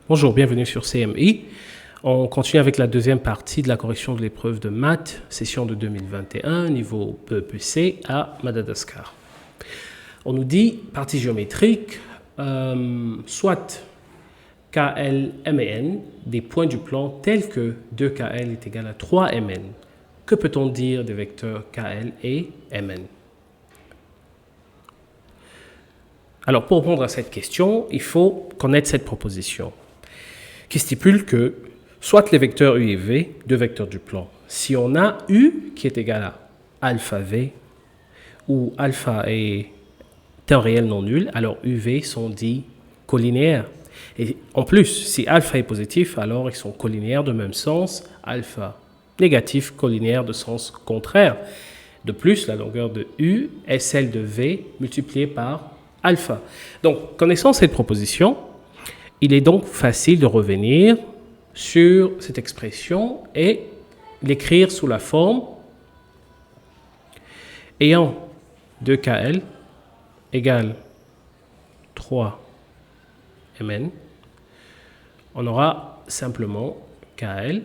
Bonjour, bienvenue sur CMI. On continue avec la deuxième partie de la correction de l'épreuve de maths, session de 2021, niveau PEPC à Madagascar. On nous dit, partie géométrique, soit KL, M et N, des points du plan tels que 2KL est égal à 3MN. Que peut-on dire des vecteurs KL et MN? Alors, pour répondre à cette question, il faut connaître cette proposition qui stipule que soit les vecteurs U et V, deux vecteurs du plan, si on a U qui est égal à alpha V, où alpha est un réel non nul, alors UV sont dits collinéaires. Et en plus, si alpha est positif, alors ils sont collinéaires de même sens, alpha négatif, collinéaire de sens contraire. De plus, la longueur de U est celle de V multipliée par alpha. Donc, connaissant cette proposition, il est donc facile de revenir sur cette expression et l'écrire sous la forme ayant 2KL égale 3MN. On aura simplement KL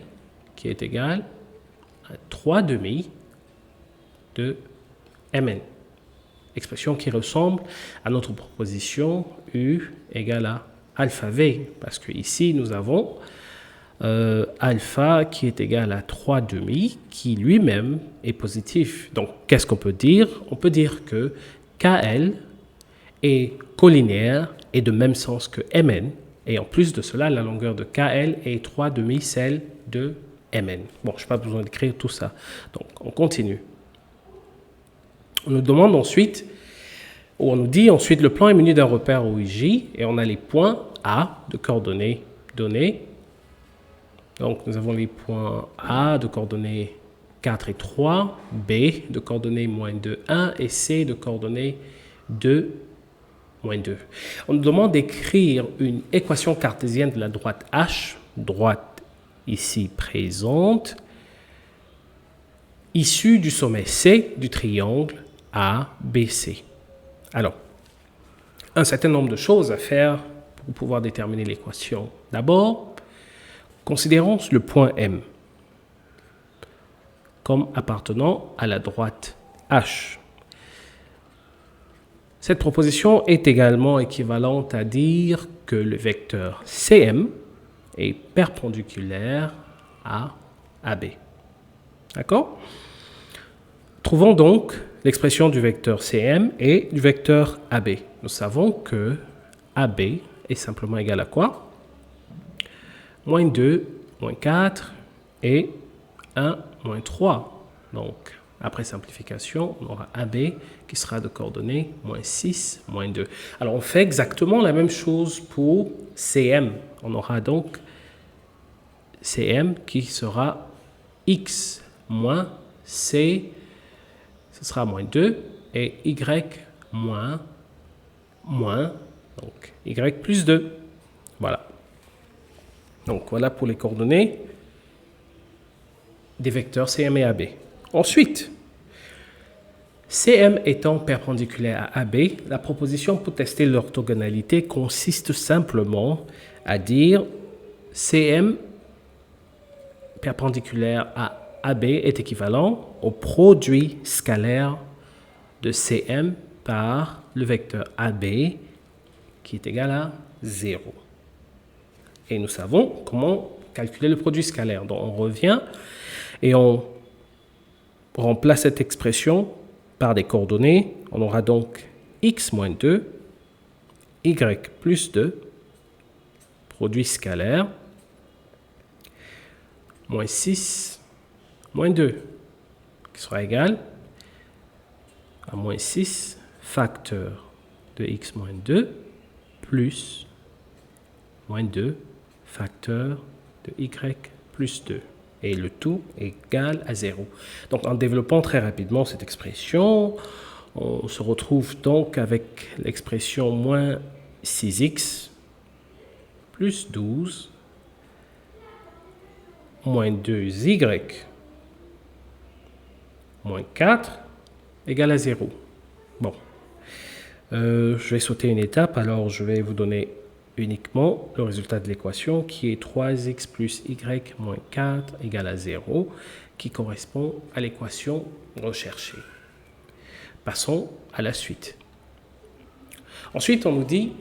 qui est égal à 3 demi de MN. Expression qui ressemble à notre proposition U égale à alpha V, parce que ici nous avons alpha qui est égal à 3 demi, qui lui-même est positif. Donc, qu'est-ce qu'on peut dire? On peut dire que KL est collinéaire et de même sens que MN, et en plus de cela, la longueur de KL est 3 demi celle de MN. Bon, je n'ai pas besoin d'écrire tout ça. Donc, on continue. On nous demande ensuite, ou on nous dit ensuite, le plan est muni d'un repère OIJ et on a les points A de coordonnées données. Donc, nous avons les points A de coordonnées 4 et 3, B de coordonnées moins 2, 1 et C de coordonnées 2, moins 2. On nous demande d'écrire une équation cartésienne de la droite H, droite ici présente, issue du sommet C du triangle ABC. Alors, un certain nombre de choses à faire pour pouvoir déterminer l'équation. D'abord, considérons le point M comme appartenant à la droite H. Cette proposition est également équivalente à dire que le vecteur CM est perpendiculaire à AB. D'accord? Trouvons donc l'expression du vecteur CM et du vecteur AB. Nous savons que AB est simplement égal à quoi? Moins 2, moins 4 et 1, moins 3. Donc, après simplification, on aura AB qui sera de coordonnées moins 6, moins 2. Alors, on fait exactement la même chose pour CM. On aura donc CM qui sera X moins C, ce sera moins 2, et Y moins, donc Y plus 2. Voilà. Donc, voilà pour les coordonnées des vecteurs CM et AB. Ensuite, CM étant perpendiculaire à AB, la proposition pour tester l'orthogonalité consiste simplement à dire CM perpendiculaire à AB est équivalent au produit scalaire de CM par le vecteur AB qui est égal à 0. Et nous savons comment calculer le produit scalaire. Donc on revient et on remplace cette expression par des coordonnées. On aura donc x moins 2, y plus 2, produit scalaire, moins 6, moins 2, qui sera égal à moins 6 facteur de x moins 2 plus moins 2 facteur de y plus 2. Et le tout est égal à 0. Donc, en développant très rapidement cette expression, on se retrouve donc avec l'expression moins 6x plus 12 moins 2y moins 4 égale à 0. Bon, je vais sauter une étape, alors je vais vous donner uniquement le résultat de l'équation qui est 3x plus y moins 4 égale à 0, qui correspond à l'équation recherchée. Passons à la suite. Ensuite, on nous dit,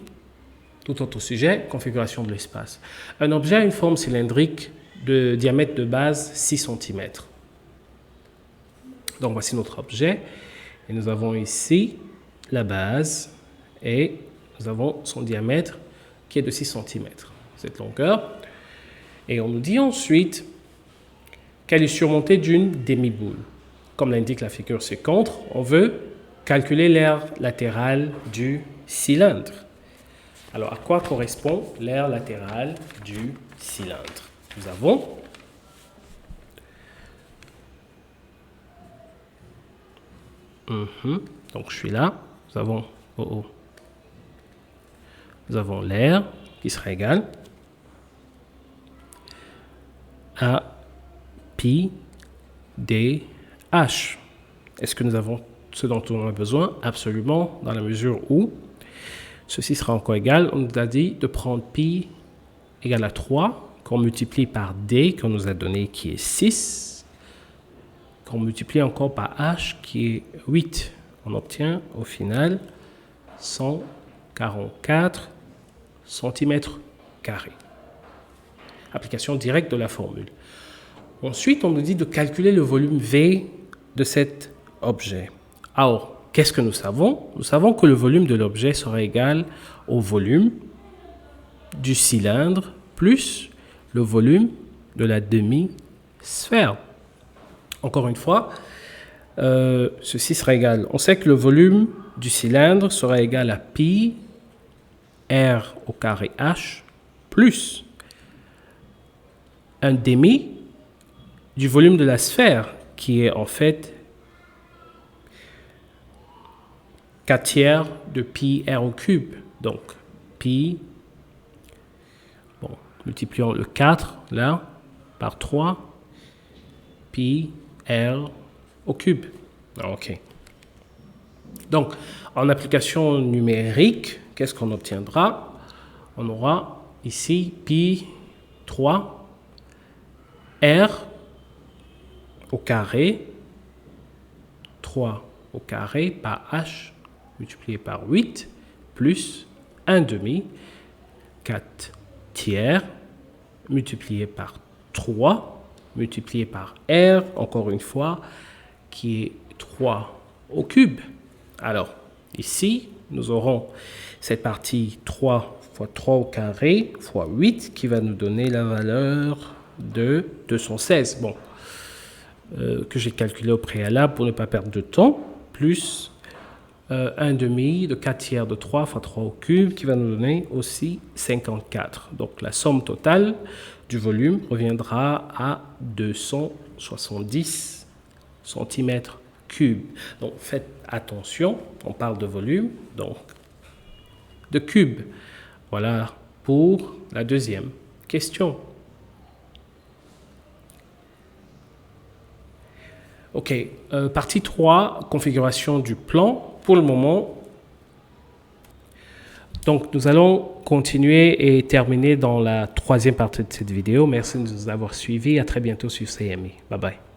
tout autre sujet, configuration de l'espace. Un objet a une forme cylindrique de diamètre de base 6 cm. Donc, voici notre objet. Et nous avons ici la base et nous avons son diamètre qui est de 6 cm, cette longueur. Et on nous dit ensuite qu'elle est surmontée d'une demi-boule. Comme l'indique la figure ci-contre, on veut calculer l'aire latérale du cylindre. Alors, à quoi correspond l'aire latérale du cylindre? Nous avons donc je suis là, nous avons nous avons l'aire qui sera égale à pi d h. Est-ce que nous avons ce dont on a besoin? Absolument, dans la mesure où ceci sera encore égal. On nous a dit de prendre pi égale à 3, qu'on multiplie par d qu'on nous a donné qui est 6, qu'on multiplie encore par h qui est 8. On obtient au final 144 cm². Application directe de la formule. Ensuite, on nous dit de calculer le volume V de cet objet. Alors, qu'est-ce que nous savons? Nous savons que le volume de l'objet sera égal au volume du cylindre plus le volume de la demi-sphère. Encore une fois, ceci sera égal. On sait que le volume du cylindre sera égal à pi r au carré h plus un demi du volume de la sphère qui est en fait 4 tiers de pi r au cube. Donc, pi, bon, multiplions le 4 là par 3, pi r au cube. OK. Donc, en application numérique, qu'est-ce qu'on obtiendra? On aura ici pi 3 r au carré, 3 au carré par h multiplié par 8 plus 1 demi, 4 tiers multiplié par 3 multiplié par r, encore une fois, qui est 3 au cube. Alors, ici, nous aurons cette partie 3 fois 3 au carré fois 8 qui va nous donner la valeur de 216. Bon, que j'ai calculé au préalable pour ne pas perdre de temps, plus 1 demi de 4 tiers de 3 fois 3 au cube qui va nous donner aussi 54. Donc, la somme totale du volume reviendra à 270 cm3. Donc, faites attention, on parle de volume, donc de cube. Voilà pour la deuxième question. OK, partie 3, configuration du plan. Pour le moment, donc nous allons continuer et terminer dans la troisième partie de cette vidéo. Merci de nous avoir suivis. À très bientôt sur CME. Bye bye.